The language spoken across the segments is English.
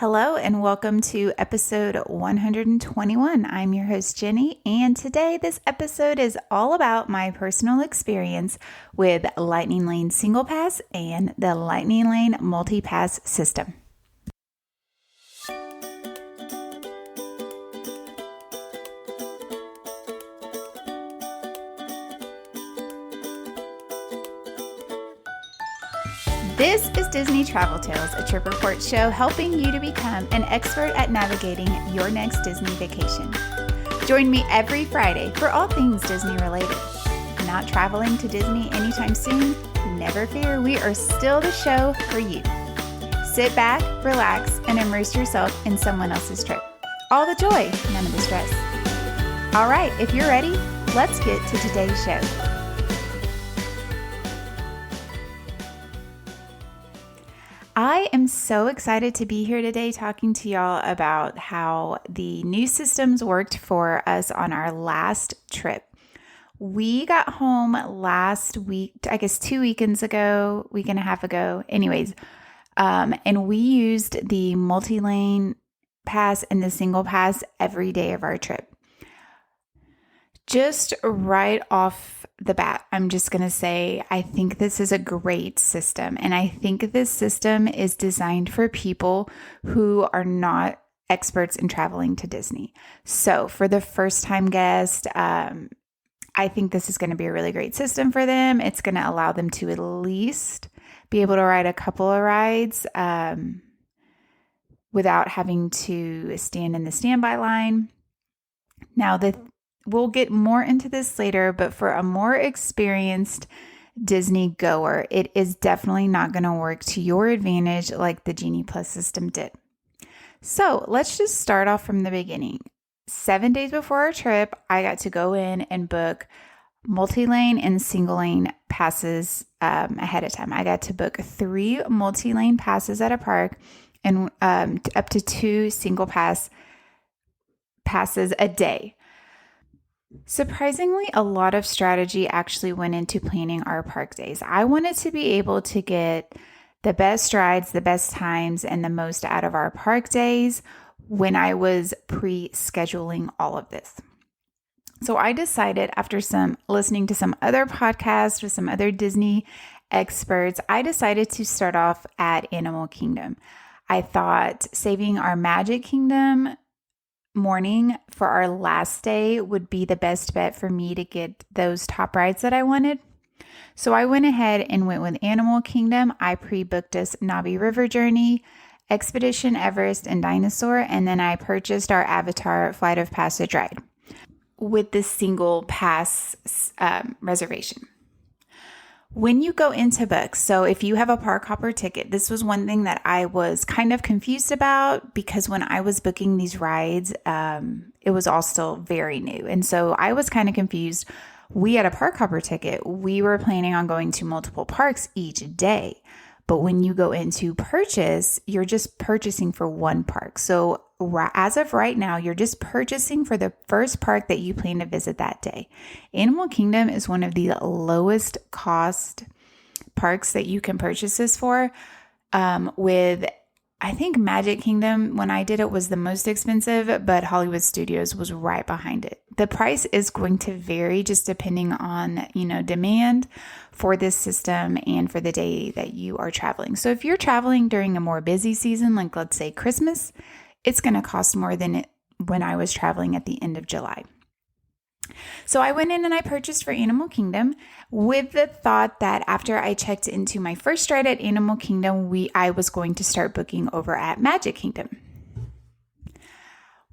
Hello and welcome to episode 121. I'm your host, Jenny, and today this episode is all about my personal experience with Lightning Lane Single Pass and the Lightning Lane Multi-Pass system. This is Disney Travel Tales, a trip report show helping you to become an expert at navigating your next Disney vacation. Join me every Friday for all things Disney related. Not traveling to Disney anytime soon? Never fear, we are still the show for you. Sit back, relax, and immerse yourself in someone else's trip. All the joy, none of the stress. All right, if you're ready, let's get to today's show. I am so excited to be here today talking to y'all about how the new systems worked for us on our last trip. We got home last week, I guess 2 weekends ago, week and a half ago, anyways, and we used the multi-lane pass and the single pass every day of our trip. Just right off the bat, I'm just going to say, I think this is a great system. And I think this system is designed for people who are not experts in traveling to Disney. So for the first time guest, I think this is going to be a really great system for them. It's going to allow them to at least be able to ride a couple of rides without having to stand in the standby line. Now, we'll get more into this later, but for a more experienced Disney goer, it is definitely not going to work to your advantage like the Genie Plus system did. So let's just start off from the beginning. 7 days before our trip, I got to go in and book multi-lane and single lane passes ahead of time. I got to book 3 multi-lane passes at a park and up to 2 single passes a day. Surprisingly, a lot of strategy actually went into planning our park days. I wanted to be able to get the best rides, the best times, and the most out of our park days when I was pre-scheduling all of this. So I decided, after listening to some other podcasts with some other Disney experts, I decided to start off at Animal Kingdom. I thought saving our Magic Kingdom morning for our last day would be the best bet for me to get those top rides that I wanted. So I went ahead and went with Animal Kingdom. I pre-booked us Navi River Journey, Expedition Everest, and Dinosaur, and then I purchased our Avatar Flight of Passage ride with the single pass reservation. When you go into book, so if you have a park hopper ticket, this was one thing that I was kind of confused about because when I was booking these rides, it was all still very new. And so I was kind of confused. We had a park hopper ticket. We were planning on going to multiple parks each day. But when you go into purchase, you're just purchasing for one park. So as of right now, you're just purchasing for the first park that you plan to visit that day. Animal Kingdom is one of the lowest cost parks that you can purchase this for. With, I think Magic Kingdom, when I did it, was the most expensive, but Hollywood Studios was right behind it. The price is going to vary just depending on, demand for this system and for the day that you are traveling. So if you're traveling during a more busy season, like let's say Christmas, it's going to cost more than when I was traveling at the end of July. So I went in and I purchased for Animal Kingdom with the thought that after I checked into my first ride at Animal Kingdom, I was going to start booking over at Magic Kingdom.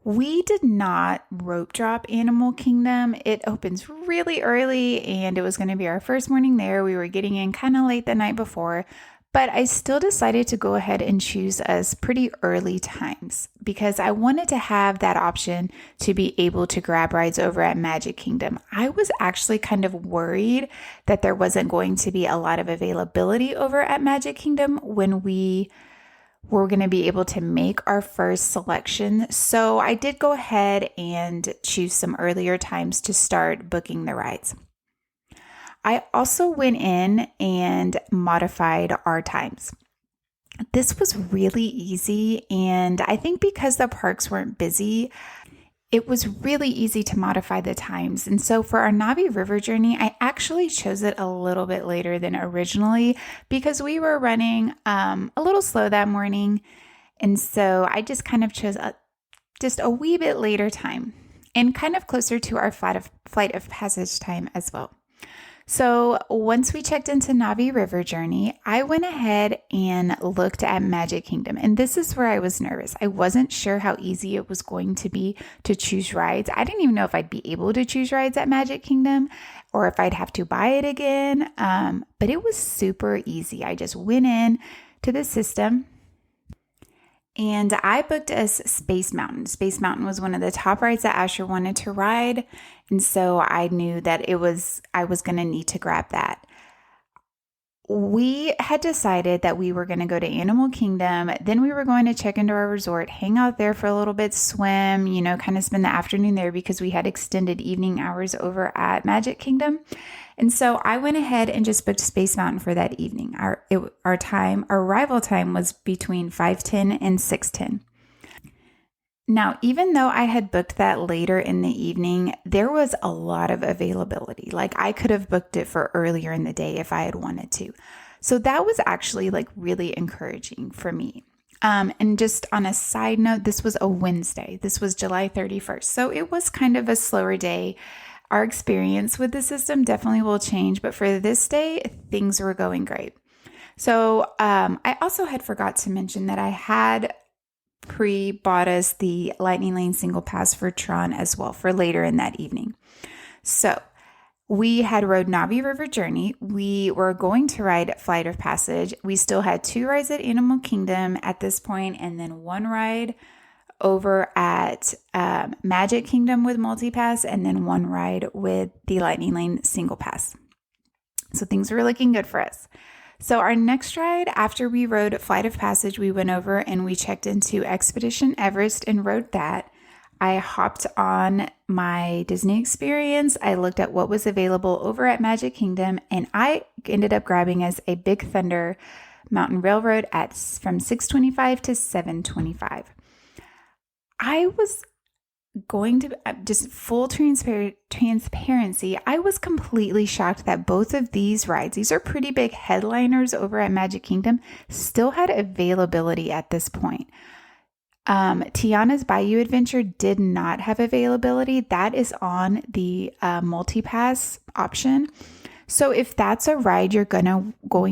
We did not rope drop Animal Kingdom. It opens really early and it was going to be our first morning there. We were getting in kind of late the night before, but I still decided to go ahead and choose us pretty early times because I wanted to have that option to be able to grab rides over at Magic Kingdom. I was actually kind of worried that there wasn't going to be a lot of availability over at Magic Kingdom when we were going to be able to make our first selection. So I did go ahead and choose some earlier times to start booking the rides. I also went in and modified our times. This was really easy, and I think because the parks weren't busy, it was really easy to modify the times. And so for our Navi River journey, I actually chose it a little bit later than originally because we were running a little slow that morning. And so I just kind of chose just a wee bit later time and kind of closer to our flight of passage time as well. So once we checked into Navi River Journey, I went ahead and looked at Magic Kingdom. And this is where I was nervous. I wasn't sure how easy it was going to be to choose rides. I didn't even know if I'd be able to choose rides at Magic Kingdom or if I'd have to buy it again. But it was super easy. I just went in to the system and I booked us Space Mountain. Space Mountain was one of the top rides that Asher wanted to ride. And so I knew that I was going to need to grab that. We had decided that we were going to go to Animal Kingdom. Then we were going to check into our resort, hang out there for a little bit, swim, kind of spend the afternoon there because we had extended evening hours over at Magic Kingdom. And so I went ahead and just booked Space Mountain for that evening. Our arrival time was between 5:10 and 6:10. Now, even though I had booked that later in the evening, there was a lot of availability. Like I could have booked it for earlier in the day if I had wanted to. So that was actually really encouraging for me. And just on a side note, this was a Wednesday. This was July 31st. So it was kind of a slower day. Our experience with the system definitely will change, but for this day, things were going great. So I also had forgot to mention that I had pre-bought us the Lightning Lane single pass for Tron as well for later in that evening. So we had rode Navi River Journey. We were going to ride Flight of Passage. We still had 2 rides at Animal Kingdom at this point, and then 1 ride over at Magic Kingdom with multi-pass, and then 1 ride with the Lightning Lane single pass. So things were looking good for us. So our next ride, after we rode Flight of Passage, we went over and we checked into Expedition Everest and rode that. I hopped on my Disney experience. I looked at what was available over at Magic Kingdom, and I ended up grabbing us a Big Thunder Mountain Railroad from $6.25 to $7.25. I was going to just full transparency, I was completely shocked that both of these rides, these are pretty big headliners over at Magic Kingdom, still had availability at this point. Tiana's Bayou Adventure did not have availability. That is on the multi-pass option. So if that's a ride you're going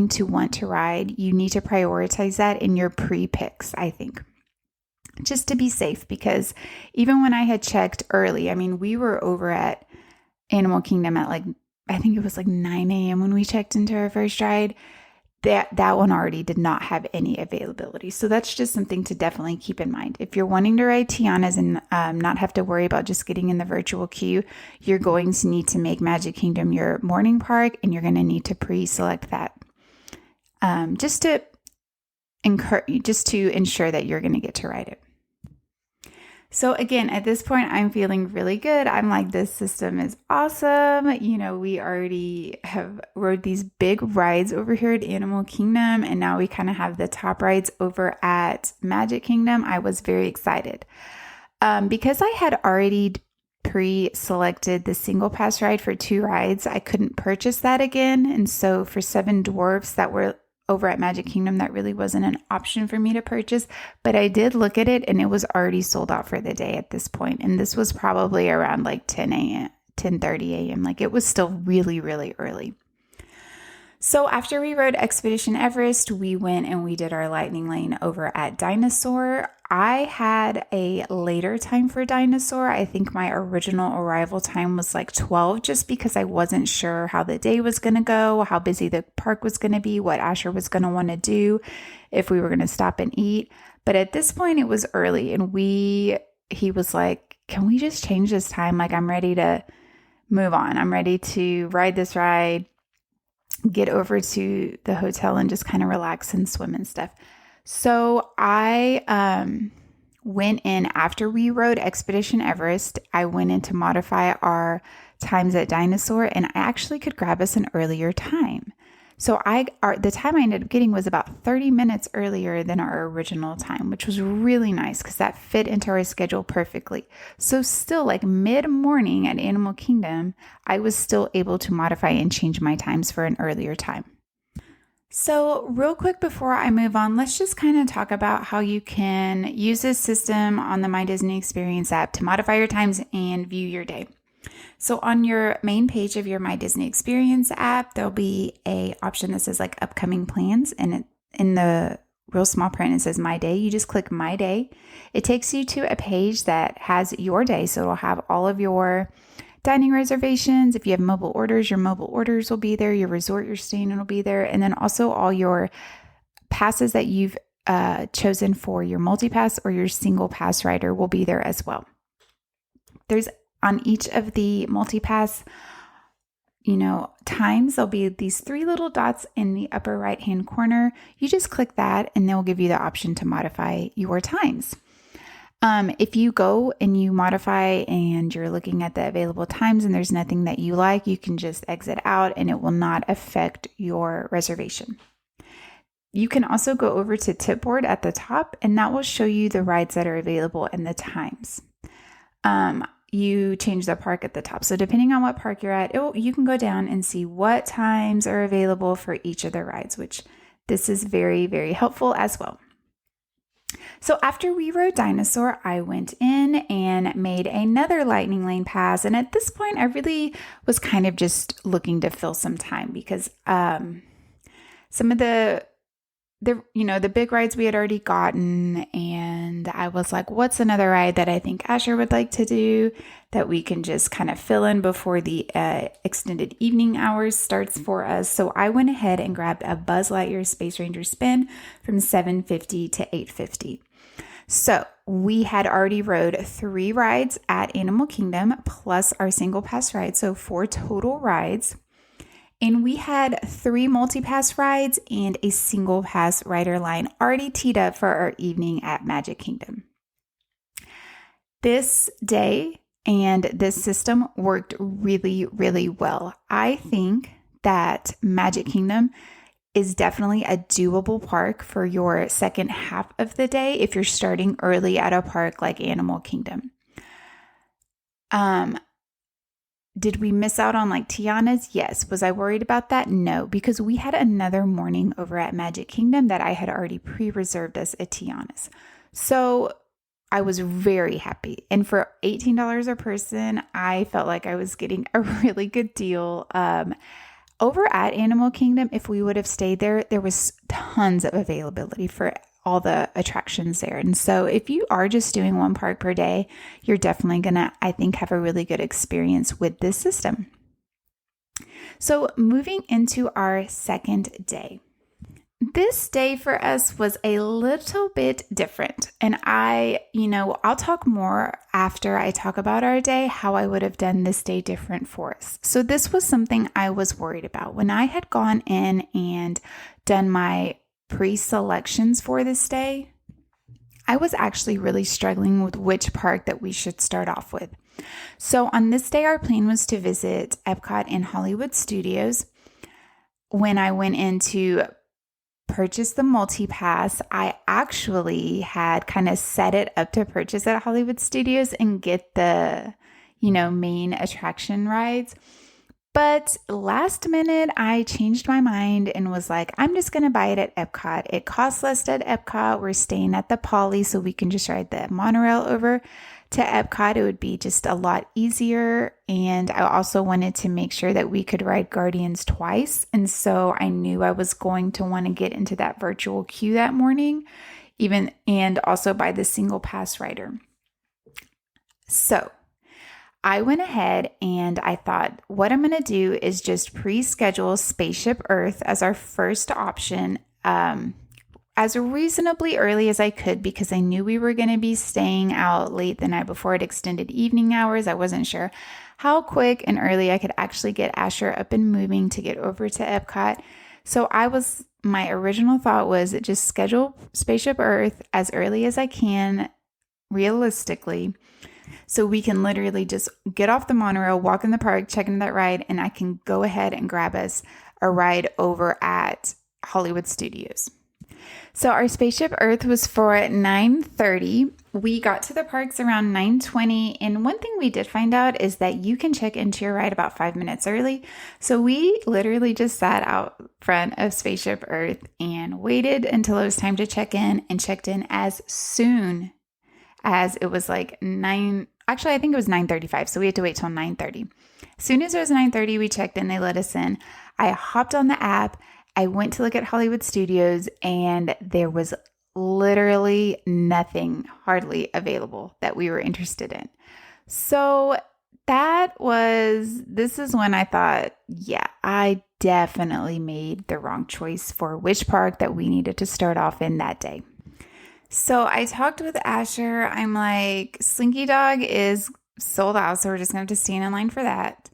to want to ride, you need to prioritize that in your pre-picks, I think. Just to be safe, because even when I had checked early, we were over at Animal Kingdom at I think it was 9 a.m. when we checked into our first ride. That one already did not have any availability. So that's just something to definitely keep in mind. If you're wanting to ride Tiana's and not have to worry about just getting in the virtual queue, you're going to need to make Magic Kingdom your morning park, and you're going to need to pre-select that just to ensure that you're going to get to ride it. So again, at this point, I'm feeling really good. I'm like, this system is awesome. We already have rode these big rides over here at Animal Kingdom, and now we kind of have the top rides over at Magic Kingdom. I was very excited. Because I had already pre-selected the single pass ride for 2 rides, I couldn't purchase that again. And so for 7 Dwarfs that were over at Magic Kingdom, that really wasn't an option for me to purchase, but I did look at it and it was already sold out for the day at this point. And this was probably around 10 a.m., 10:30 a.m. It was still really, really early. So after we rode Expedition Everest, we went and we did our Lightning Lane over at Dinosaur. I had a later time for Dinosaur. I think my original arrival time was 12, just because I wasn't sure how the day was going to go, how busy the park was going to be, what Asher was going to want to do, if we were going to stop and eat. But at this point, it was early, and he was like, can we just change this time? I'm ready to move on. I'm ready to ride this ride, get over to the hotel and just kind of relax and swim and stuff. So I went in after we rode Expedition Everest. I went in to modify our times at Dinosaur, and I actually could grab us an earlier time. So the time I ended up getting was about 30 minutes earlier than our original time, which was really nice because that fit into our schedule perfectly. So still like mid-morning at Animal Kingdom, I was still able to modify and change my times for an earlier time. So real quick before I move on, let's just kind of talk about how you can use this system on the My Disney Experience app to modify your times and view your day. So on your main page of your My Disney Experience app, there'll be a option that says like upcoming plans, and in the real small print it says My Day. You just click My Day. It takes you to a page that has your day. So it'll have all of your dining reservations. If you have mobile orders, your mobile orders will be there. Your resort you're staying in will be there. And then also all your passes that you've chosen for your multi-pass or your single pass rider will be there as well. There's on each of the multi-pass, times, there'll be these 3 little dots in the upper right-hand corner. You just click that and they'll give you the option to modify your times. If you go and you modify and you're looking at the available times and there's nothing that you like, you can just exit out and it will not affect your reservation. You can also go over to Tipboard at the top and that will show you the rides that are available and the times. You change the park at the top. So depending on what park you're at, you can go down and see what times are available for each of the rides, which this is very, very helpful as well. So after we rode Dinosaur, I went in and made another Lightning Lane pass. And at this point, I really was kind of just looking to fill some time because some of the big rides we had already gotten. And I was like, what's another ride that I think Asher would like to do that we can just kind of fill in before the extended evening hours starts for us? So I went ahead and grabbed a Buzz Lightyear Space Ranger spin from $7.50 to $8.50. So we had already rode 3 rides at Animal Kingdom plus our single pass ride. So 4 total rides. And we had 3 multi-pass rides and a single pass rider line already teed up for our evening at Magic Kingdom. This day and this system worked really, really well. I think that Magic Kingdom is definitely a doable park for your second half of the day if you're starting early at a park like Animal Kingdom. Did we miss out on like Tiana's? Yes. Was I worried about that? No, because we had another morning over at Magic Kingdom that I had already pre-reserved us at Tiana's. So I was very happy. And for $18 a person, I felt like I was getting a really good deal. Over at Animal Kingdom, if we would have stayed there, there was tons of availability for all the attractions there. And so if you are just doing 1 park per day, you're definitely going to, I think, have a really good experience with this system. So moving into our second day. This day for us was a little bit different. And I'll talk more after I talk about our day, how I would have done this day different for us. So this was something I was worried about. When I had gone in and done my pre-selections for this day, I was actually really struggling with which park that we should start off with. So on this day, our plan was to visit Epcot and Hollywood Studios. When I went in to purchase the multi-pass, I actually had kind of set it up to purchase at Hollywood Studios and get the, main attraction rides. But last minute, I changed my mind and was like, I'm just going to buy it at Epcot. It costs less at Epcot. We're staying at the Poly, so we can just ride the monorail over to Epcot. It would be just a lot easier. And I also wanted to make sure that we could ride Guardians twice. And so I knew I was going to want to get into that virtual queue that morning, and also buy the single pass rider. So I went ahead and I thought, what I'm going to do is just pre-schedule Spaceship Earth as our first option as reasonably early as I could, because I knew we were going to be staying out late the night before at extended evening hours. I wasn't sure how quick and early I could actually get Asher up and moving to get over to Epcot. So my original thought was just schedule Spaceship Earth as early as I can, realistically, so we can literally just get off the monorail, walk in the park, check into that ride, and I can go ahead and grab us a ride over at Hollywood Studios. So our Spaceship Earth was for 9:30. We got to the parks around 9:20. And one thing we did find out is that you can check into your ride about 5 minutes early. So we literally just sat out front of Spaceship Earth and waited until it was time to check in, and checked in as soon as it was like 9. Actually, I think it was 9:35. So we had to wait till 9:30. As soon as it was 9:30, we checked in. They let us in. I hopped on the app. I went to look at Hollywood Studios, and there was literally nothing hardly available that we were interested in. So this is when I thought, yeah, I definitely made the wrong choice for which park that we needed to start off in that day. So I talked with Asher. I'm like, Slinky Dog is sold out, so we're just going to have to stand in line for that.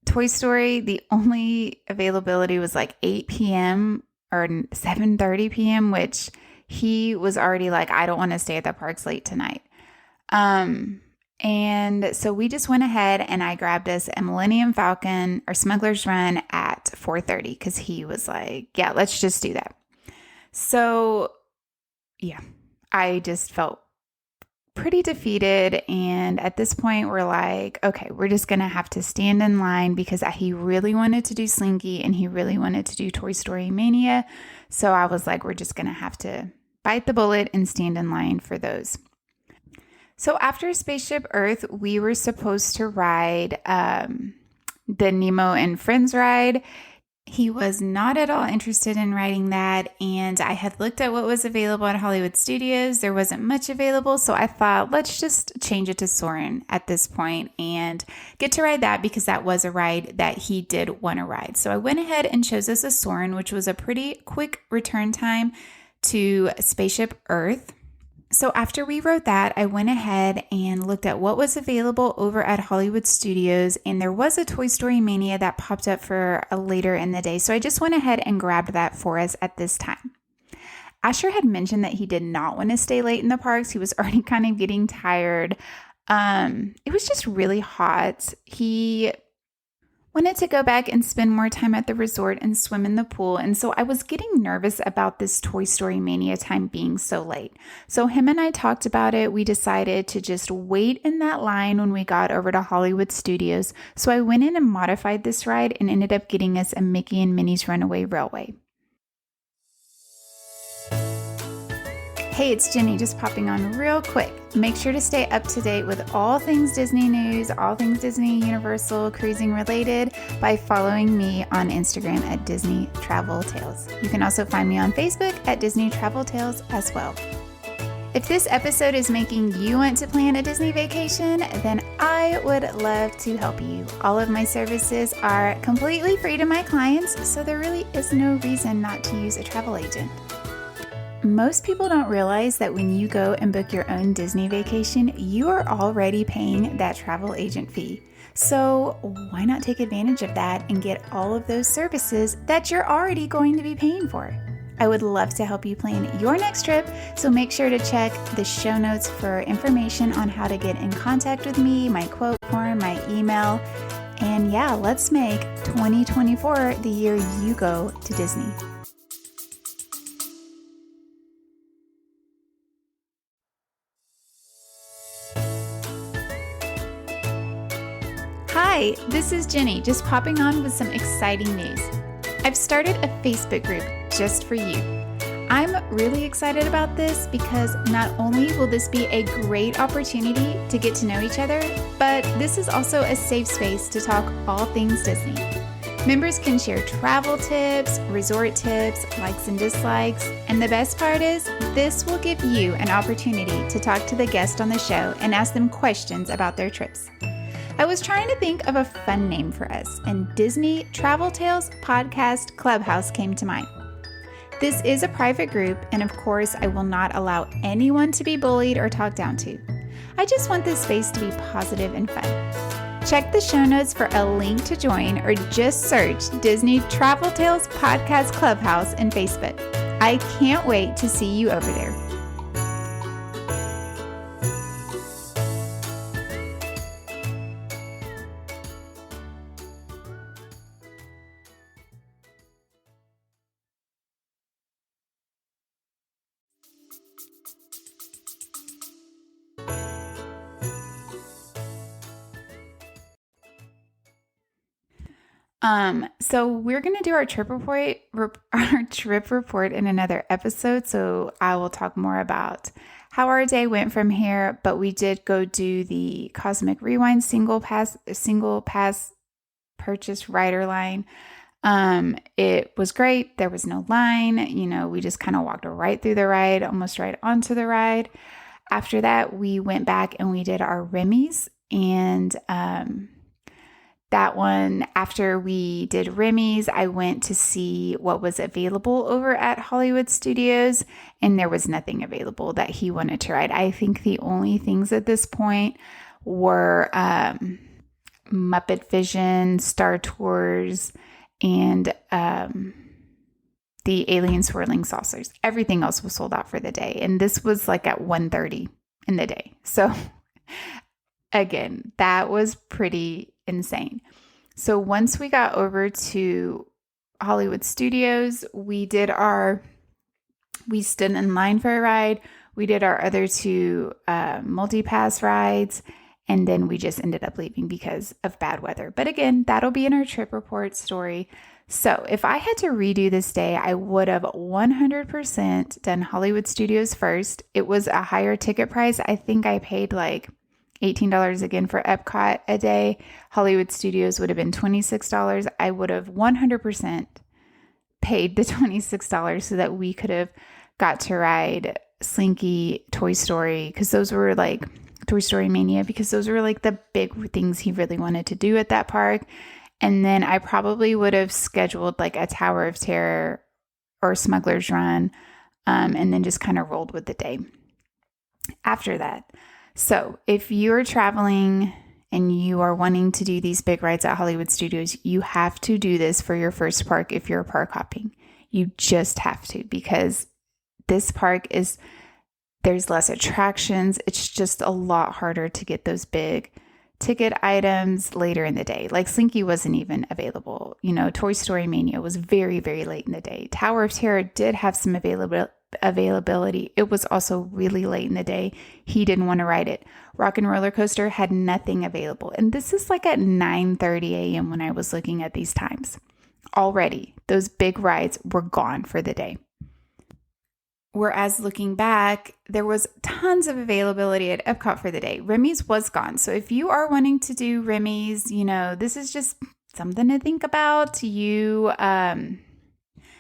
Toy Story, the only availability was like 8 p.m. or 7:30 p.m., which he was already like, I don't want to stay at the parks late tonight. And so we just went ahead and I grabbed us a Millennium Falcon or Smuggler's Run at 4:30 because he was like, yeah, let's just do that. So yeah, I just felt pretty defeated. And at this point, we're like, okay, we're just going to have to stand in line because he really wanted to do Slinky and he really wanted to do Toy Story Mania. So I was like, we're just going to have to bite the bullet and stand in line for those. So after Spaceship Earth, we were supposed to ride the Nemo and Friends ride. He was not at all interested in riding that, and I had looked at what was available at Hollywood Studios. There wasn't much available, so I thought, let's just change it to Soarin' at this point and get to ride that because that was a ride that he did want to ride. So I went ahead and chose us a Soarin', which was a pretty quick return time to Spaceship Earth. So after we rode that, I went ahead and looked at what was available over at Hollywood Studios, and there was a Toy Story Mania that popped up for later in the day. So I just went ahead and grabbed that for us at this time. Asher had mentioned that he did not want to stay late in the parks. He was already kind of getting tired. It was just really hot. He wanted to go back and spend more time at the resort and swim in the pool. And so I was getting nervous about this Toy Story Mania time being so late. So him and I talked about it. We decided to just wait in that line when we got over to Hollywood Studios. So I went in and modified this ride and ended up getting us a Mickey and Minnie's Runaway Railway. Hey, it's Jenny, just popping on real quick. Make sure to stay up to date with all things Disney news, all things Disney Universal cruising related by following me on Instagram at Disney Travel Tales. You can also find me on Facebook at Disney Travel Tales as well. If this episode is making you want to plan a Disney vacation, then I would love to help you. All of my services are completely free to my clients, so there really is no reason not to use a travel agent. Most people don't realize that when you go and book your own Disney vacation, you are already paying that travel agent fee. So why not take advantage of that and get all of those services that you're already going to be paying for? I would love to help you plan your next trip, so make sure to check the show notes for information on how to get in contact with me, my quote form, my email, and yeah, let's make 2024 the year you go to Disney. Hi, this is Jenny, just popping on with some exciting news. I've started a Facebook group just for you. I'm really excited about this because not only will this be a great opportunity to get to know each other, but this is also a safe space to talk all things Disney. Members can share travel tips, resort tips, likes and dislikes, and the best part is this will give you an opportunity to talk to the guest on the show and ask them questions about their trips. I was trying to think of a fun name for us, and Disney Travel Tales Podcast Clubhouse came to mind. This is a private group, and of course, I will not allow anyone to be bullied or talked down to. I just want this space to be positive and fun. Check the show notes for a link to join, or just search Disney Travel Tales Podcast Clubhouse in Facebook. I can't wait to see you over there. So we're gonna do our our trip report in another episode. So I will talk more about how our day went from here. But we did go do the Cosmic Rewind single pass purchase rider line. It was great. There was no line. We just kind of walked right through the ride, almost right onto the ride. After that, we went back and we did our Remy's, and that one, after we did Remy's, I went to see what was available over at Hollywood Studios, and there was nothing available that he wanted to ride. I think the only things at this point were Muppet Vision, Star Tours, and the Alien Swirling Saucers. Everything else was sold out for the day, and this was like at 1:30 in the day. So again, that was pretty insane. So once we got over to Hollywood Studios, we stood in line for a ride. We did our other two multi-pass rides, and then we just ended up leaving because of bad weather. But again, that'll be in our trip report story. So if I had to redo this day, I would have 100% done Hollywood Studios first. It was a higher ticket price. I think I paid like $18 again for Epcot a day. Hollywood Studios would have been $26. I would have 100% paid the $26 so that we could have got to ride Slinky, Toy Story, because those were like Toy Story Mania, because those were like the big things he really wanted to do at that park. And then I probably would have scheduled like a Tower of Terror or Smuggler's Run, and then just kind of rolled with the day after that. So if you're traveling and you are wanting to do these big rides at Hollywood Studios, you have to do this for your first park if you're park hopping. You just have to, because this park there's less attractions. It's just a lot harder to get those big ticket items later in the day. Like Slinky wasn't even available. Toy Story Mania was very, very late in the day. Tower of Terror did have some availability. It was also really late in the day. He didn't want to ride it. Rock and Roller Coaster had nothing available. And this is like at 9:30 a.m. when I was looking at these times. Already, those big rides were gone for the day. Whereas looking back, there was tons of availability at Epcot for the day. Remy's was gone. So if you are wanting to do Remy's, this is just something to think about. You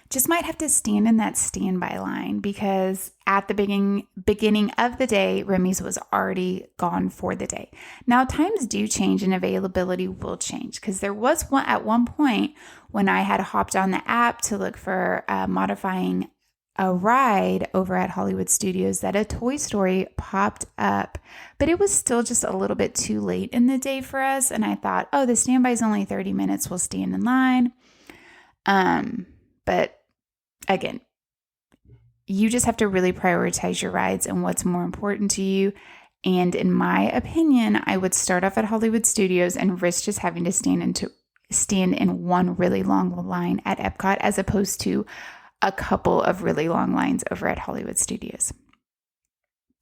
just might have to stand in that standby line, because at the beginning of the day, Remy's was already gone for the day. Now, times do change and availability will change, because there was one at one point when I had hopped on the app to look for modifying a ride over at Hollywood Studios, that a Toy Story popped up, but it was still just a little bit too late in the day for us. And I thought, the standby is only 30 minutes. We'll stand in line. But again, you just have to really prioritize your rides and what's more important to you. And in my opinion, I would start off at Hollywood Studios and risk just having to stand in one really long line at Epcot, as opposed to a couple of really long lines over at Hollywood Studios.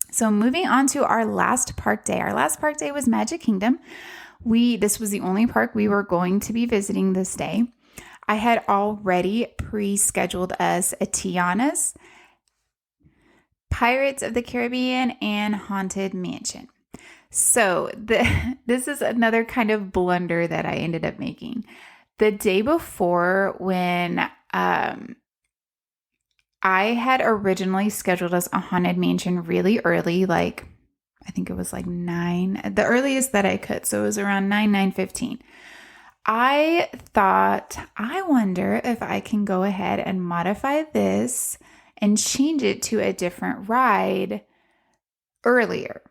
So moving on to our last park day. Our last park day was Magic Kingdom. This was the only park we were going to be visiting this day. I had already pre-scheduled us a Tiana's, Pirates of the Caribbean, and Haunted Mansion. So this is another kind of blunder that I ended up making. The day before, when I had originally scheduled us a Haunted Mansion really early, like I think it was like 9, the earliest that I could. So it was around 9:15. I thought, I wonder if I can go ahead and modify this and change it to a different ride earlier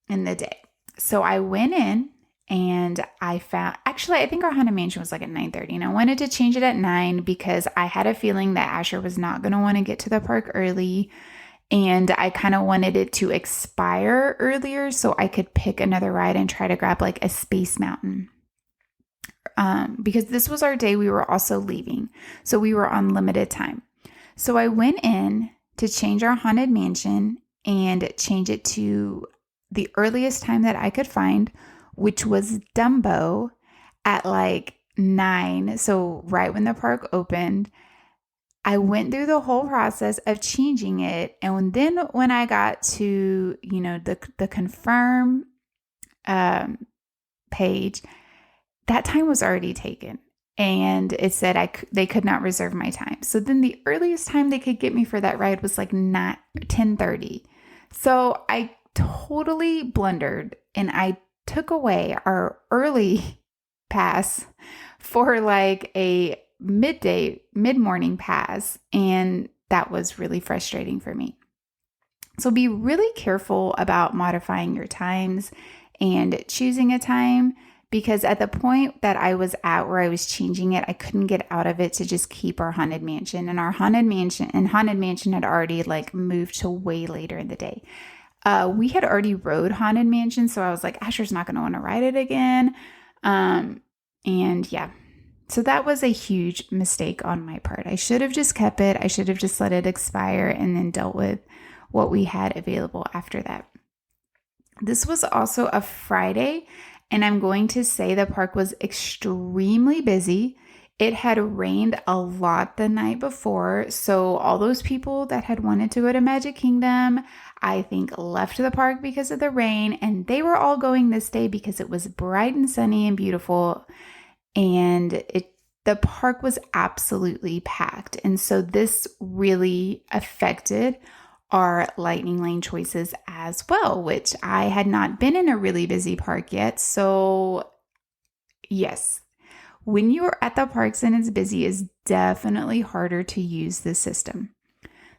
in the day. So I went in and I found, actually, I think our Haunted Mansion was like at 9:30, and I wanted to change it at 9 because I had a feeling that Asher was not going to want to get to the park early, and I kind of wanted it to expire earlier so I could pick another ride and try to grab like a Space Mountain. Because this was our day we were also leaving, so we were on limited time. So I went in to change our Haunted Mansion and change it to the earliest time that I could find, which was Dumbo at like 9, so right when the park opened, I went through the whole process of changing it. And then when I got to, the confirm page, that time was already taken. And it said they could not reserve my time. So then the earliest time they could get me for that ride was like 10:30. So I totally blundered and I took away our early pass for like a mid-morning pass. And that was really frustrating for me. So be really careful about modifying your times and choosing a time, because at the point that I was at where I was changing it, I couldn't get out of it to just keep our Haunted Mansion. And our Haunted Mansion had already like moved to way later in the day. We had already rode Haunted Mansion, so I was like, Asher's not going to want to ride it again. And yeah, so that was a huge mistake on my part. I should have just kept it. I should have just let it expire and then dealt with what we had available after that. This was also a Friday, and I'm going to say the park was extremely busy. It had rained a lot the night before, so all those people that had wanted to go to Magic Kingdom, I think, left the park because of the rain, and they were all going this day because it was bright and sunny and beautiful, and the park was absolutely packed. And so this really affected our Lightning Lane choices as well, which I had not been in a really busy park yet. So yes, when you're at the parks and it's busy, it's definitely harder to use this system.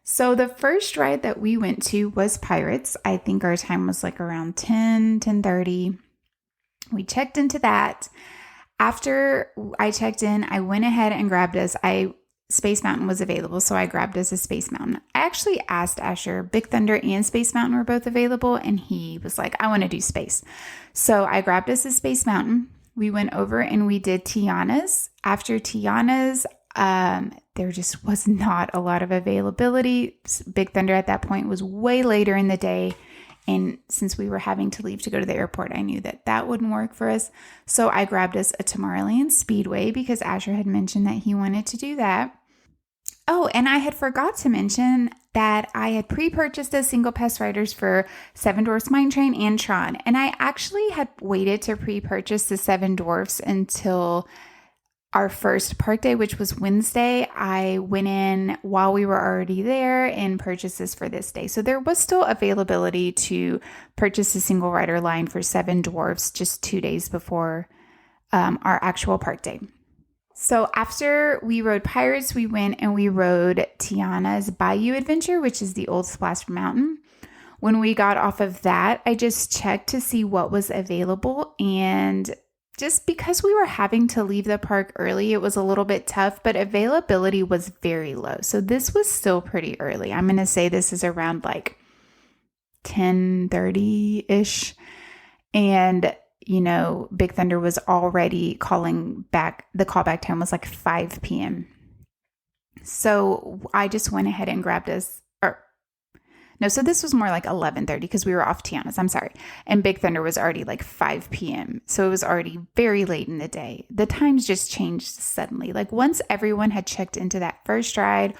So the first ride that we went to was Pirates. I think our time was like around 10:30. We checked into that. After I checked in, I went ahead and grabbed us. Space Mountain was available, so I grabbed us a Space Mountain. I actually asked Asher, Big Thunder and Space Mountain were both available, and he was like, I want to do Space. So I grabbed us a Space Mountain. We went over and we did Tiana's. After Tiana's, there just was not a lot of availability. Big Thunder at that point was way later in the day. And since we were having to leave to go to the airport, I knew that wouldn't work for us. So I grabbed us a Tomorrowland Speedway because Asher had mentioned that he wanted to do that. Oh, and I had forgot to mention that I had pre-purchased as single pass riders for Seven Dwarfs Mine Train and Tron. And I actually had waited to pre-purchase the Seven Dwarfs until our first park day, which was Wednesday. I went in while we were already there and purchased this for this day. So there was still availability to purchase a single rider line for Seven Dwarfs just 2 days before our actual park day. So after we rode Pirates, we went and we rode Tiana's Bayou Adventure, which is the old Splash Mountain. When we got off of that, I just checked to see what was available, and just because we were having to leave the park early, it was a little bit tough, but availability was very low. So this was still pretty early. I'm going to say this is around like 10:30-ish. And, Big Thunder was already calling back. The callback time was like 5 p.m. So I just went ahead and grabbed us. So this was more like 11:30 because we were off Tiana's. I'm sorry. And Big Thunder was already like 5 p.m. So it was already very late in the day. The times just changed suddenly. Like once everyone had checked into that first ride,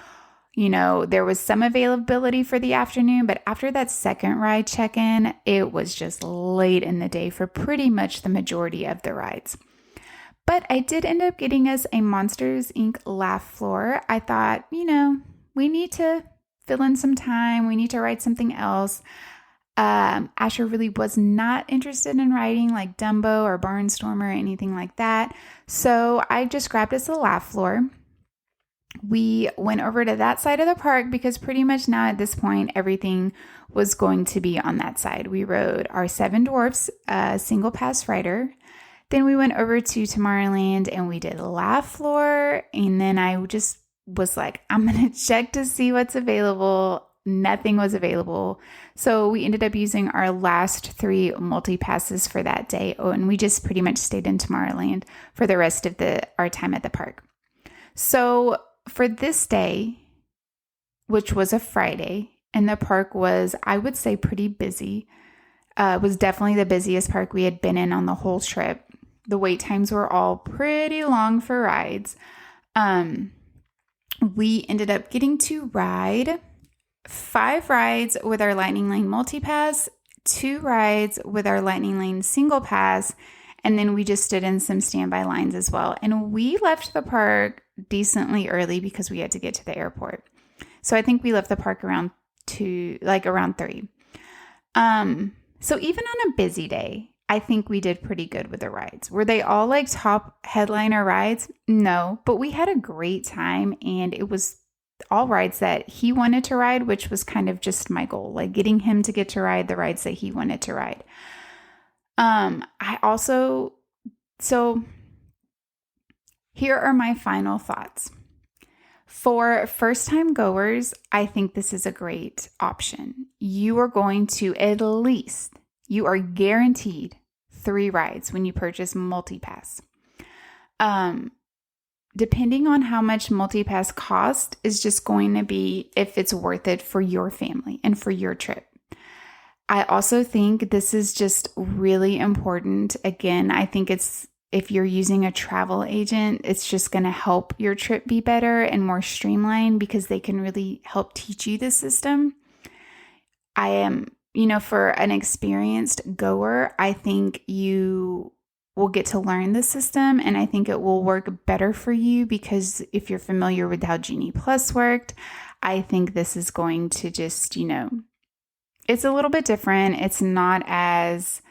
there was some availability for the afternoon. But after that second ride check-in, it was just late in the day for pretty much the majority of the rides. But I did end up getting us a Monsters, Inc. laugh floor. I thought, we need to fill in some time. We need to write something else. Asher really was not interested in writing like Dumbo or Barnstormer or anything like that. So I just grabbed us a laugh floor. We went over to that side of the park because pretty much now at this point, everything was going to be on that side. We rode our Seven Dwarfs single pass rider. Then we went over to Tomorrowland and we did a laugh floor. And then I just was like, I'm going to check to see what's available. Nothing was available. So we ended up using our last 3 multi-passes for that day. Oh, and we just pretty much stayed in Tomorrowland for the rest of our time at the park. So for this day, which was a Friday, and the park was, I would say, pretty busy. It was definitely the busiest park we had been in on the whole trip. The wait times were all pretty long for rides. We ended up getting to ride 5 rides with our Lightning Lane Multipass, 2 rides with our Lightning Lane Single Pass, and then we just stood in some standby lines as well. And we left the park decently early because we had to get to the airport. So I think we left the park around 3. So even on a busy day, I think we did pretty good with the rides. Were they all like top headliner rides? No, but we had a great time, and it was all rides that he wanted to ride, which was kind of just my goal, like getting him to get to ride the rides that he wanted to ride. So here are my final thoughts. For first-time goers, I think this is a great option. You are going to you are guaranteed 3 rides when you purchase Multipass. Depending on how much Multipass cost is just going to be if it's worth it for your family and for your trip. I also think this is just really important. Again, I think if you're using a travel agent, it's just going to help your trip be better and more streamlined because they can really help teach you the system. For an experienced goer, I think you will get to learn the system, and I think it will work better for you because if you're familiar with how Genie Plus worked, I think this is going to just, it's a little bit different. It's not as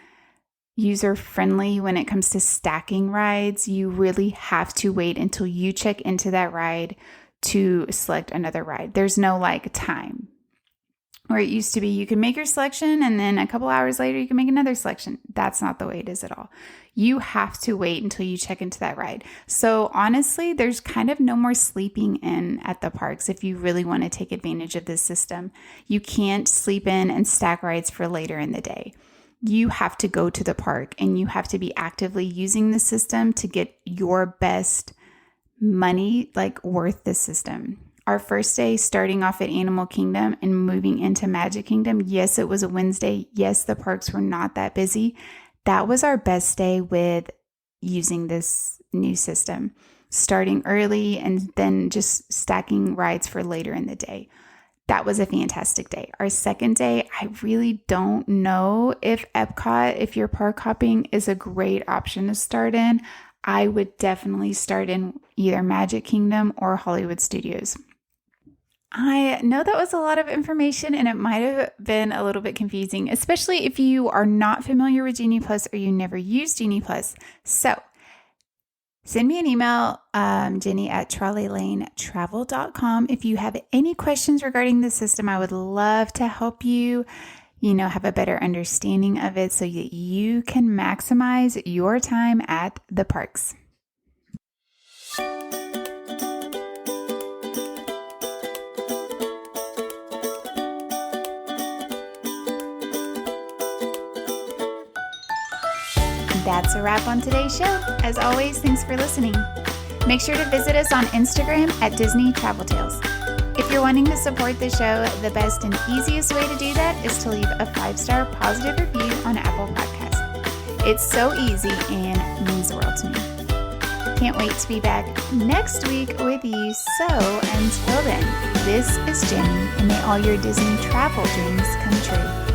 user-friendly when it comes to stacking rides. You really have to wait until you check into that ride to select another ride. There's no time. Where it used to be, you can make your selection and then a couple hours later, you can make another selection. That's not the way it is at all. You have to wait until you check into that ride. So honestly, there's kind of no more sleeping in at the parks if you really want to take advantage of this system. You can't sleep in and stack rides for later in the day. You have to go to the park and you have to be actively using the system to get your best money, worth the system. Our first day starting off at Animal Kingdom and moving into Magic Kingdom, yes, it was a Wednesday. Yes, the parks were not that busy. That was our best day with using this new system, starting early and then just stacking rides for later in the day. That was a fantastic day. Our second day, I really don't know if Epcot, if you're park hopping, is a great option to start in. I would definitely start in either Magic Kingdom or Hollywood Studios. I know that was a lot of information and it might have been a little bit confusing, especially if you are not familiar with Genie Plus or you never used Genie Plus. So send me an email, jenny@trolleylanetravel.com. If you have any questions regarding the system, I would love to help you, have a better understanding of it so that you can maximize your time at the parks. That's a wrap on today's show. As always, thanks for listening. Make sure to visit us on Instagram at Disney Travel Tales. If you're wanting to support the show, the best and easiest way to do that is to leave a 5-star positive review on Apple Podcasts. It's so easy and means the world to me. Can't wait to be back next week with you. So until then, this is Jenny, and may all your Disney travel dreams come true.